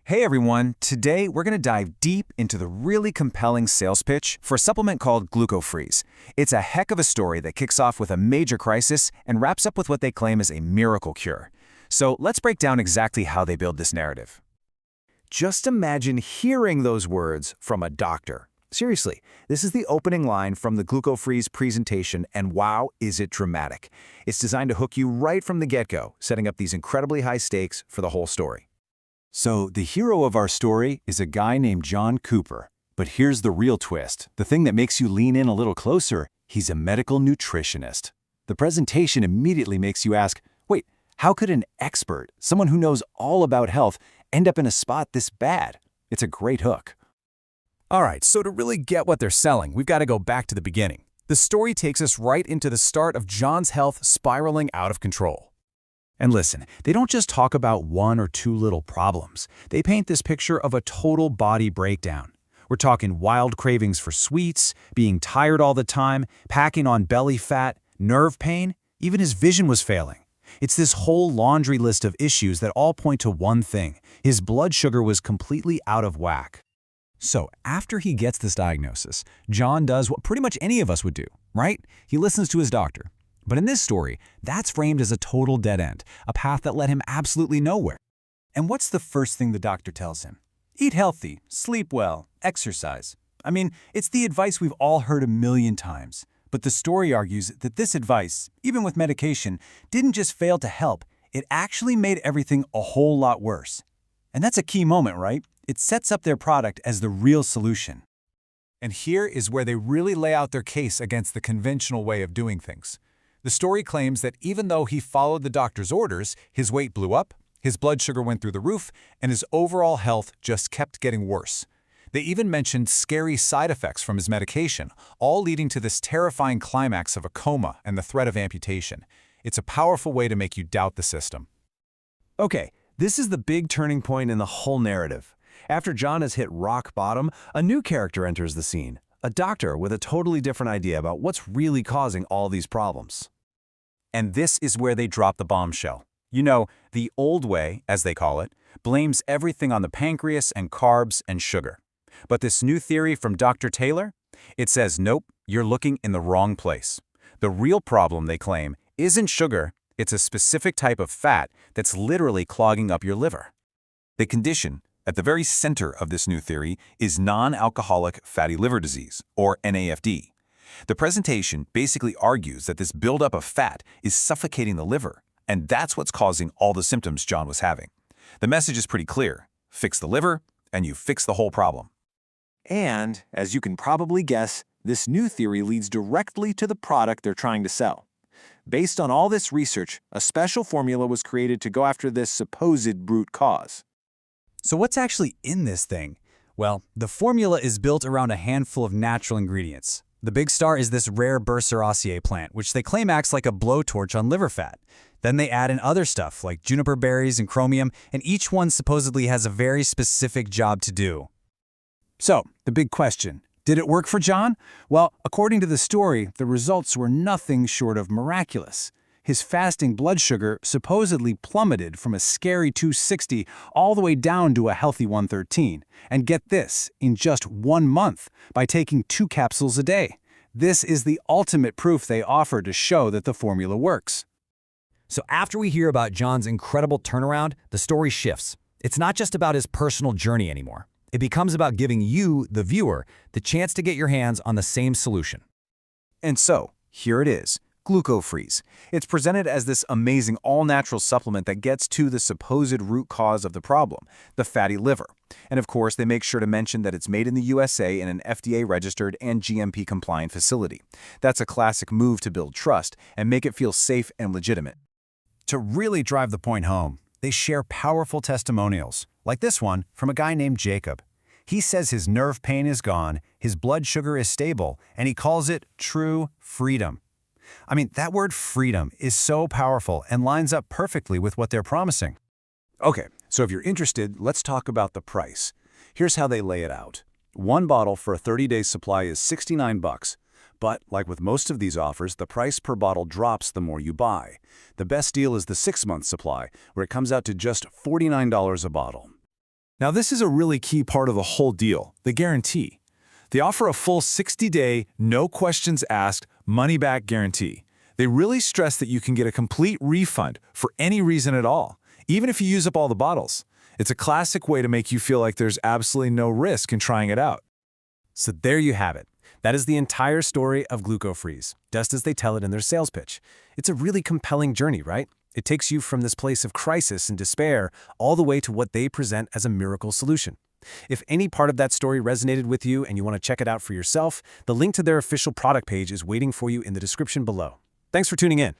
Hey everyone, today we're going to dive deep into the really compelling sales pitch for a supplement called GlucoFreeze. It's a heck of a story that kicks off with a major crisis and wraps up with what they claim is a miracle cure. So let's break down exactly how they build this narrative. Just imagine hearing those words from a doctor. Seriously, this is the opening line from the GlucoFreeze presentation, and wow, is it dramatic. It's designed to hook you right from the get-go, setting up these incredibly high stakes for the whole story. So, the hero of our story is a guy named John Cooper. But here's the real twist. The thing that makes you lean in a little closer, he's a medical nutritionist. The presentation immediately makes you ask, wait, how could an expert, someone who knows all about health, end up in a spot this bad? It's a great hook. All right, so to really get what they're selling, we've got to go back to the beginning. The story takes us right into the start of John's health spiraling out of control. And listen, they don't just talk about one or two little problems. They paint this picture of a total body breakdown. We're talking wild cravings for sweets, being tired all the time, packing on belly fat, nerve pain, even his vision was failing. It's this whole laundry list of issues that all point to one thing. His blood sugar was completely out of whack. So after he gets this diagnosis, John does what pretty much any of us would do, right? He listens to his doctor. But in this story, that's framed as a total dead end, a path that led him absolutely nowhere. And what's the first thing the doctor tells him? Eat healthy, sleep well, exercise. I mean, it's the advice we've all heard a million times. But the story argues that this advice, even with medication, didn't just fail to help, it actually made everything a whole lot worse. And that's a key moment, right? It sets up their product as the real solution. And here is where they really lay out their case against the conventional way of doing things. The story claims that even though he followed the doctor's orders, his weight blew up, his blood sugar went through the roof, and his overall health just kept getting worse. They even mentioned scary side effects from his medication, all leading to this terrifying climax of a coma and the threat of amputation. It's a powerful way to make you doubt the system. Okay, this is the big turning point in the whole narrative. After John has hit rock bottom, a new character enters the scene, a doctor with a totally different idea about what's really causing all these problems. And this is where they drop the bombshell. You know, the old way, as they call it, blames everything on the pancreas and carbs and sugar. But this new theory from Dr. Taylor? It says, nope, you're looking in the wrong place. The real problem, they claim, isn't sugar, it's a specific type of fat that's literally clogging up your liver. The condition at the very center of this new theory is non-alcoholic fatty liver disease, or NAFD. The presentation basically argues that this buildup of fat is suffocating the liver, and that's what's causing all the symptoms John was having. The message is pretty clear. Fix the liver, and you fix the whole problem. And, as you can probably guess, this new theory leads directly to the product they're trying to sell. Based on all this research, a special formula was created to go after this supposed root cause. So what's actually in this thing? Well, the formula is built around a handful of natural ingredients. The big star is this rare Burseraceae plant, which they claim acts like a blowtorch on liver fat. Then they add in other stuff like juniper berries and chromium, and each one supposedly has a very specific job to do. So, the big question, did it work for John? Well, according to the story, the results were nothing short of miraculous. His fasting blood sugar supposedly plummeted from a scary 260 all the way down to a healthy 113. And get this, in just 1 month, by taking 2 capsules a day. This is the ultimate proof they offer to show that the formula works. So after we hear about John's incredible turnaround, the story shifts. It's not just about his personal journey anymore. It becomes about giving you, the viewer, the chance to get your hands on the same solution. And so, here it is. GlucoFreeze. It's presented as this amazing all-natural supplement that gets to the supposed root cause of the problem, the fatty liver. And of course, they make sure to mention that it's made in the USA in an FDA-registered and GMP-compliant facility. That's a classic move to build trust and make it feel safe and legitimate. To really drive the point home, they share powerful testimonials, like this one from a guy named Jacob. He says his nerve pain is gone, his blood sugar is stable, and he calls it true freedom. I mean, that word freedom is so powerful and lines up perfectly with what they're promising. Okay, so if you're interested, let's talk about the price. Here's how they lay it out. One bottle for a 30-day supply is $69. But, like with most of these offers, the price per bottle drops the more you buy. The best deal is the 6-month supply, where it comes out to just $49 a bottle. Now, this is a really key part of the whole deal, the guarantee. They offer a full 60-day, no questions asked, money-back guarantee. They really stress that you can get a complete refund for any reason at all, even if you use up all the bottles. It's a classic way to make you feel like there's absolutely no risk in trying it out. So there you have it. That is the entire story of Glucofreeze, just as they tell it in their sales pitch. It's a really compelling journey, right? It takes you from this place of crisis and despair all the way to what they present as a miracle solution. If any part of that story resonated with you and you want to check it out for yourself, the link to their official product page is waiting for you in the description below. Thanks for tuning in.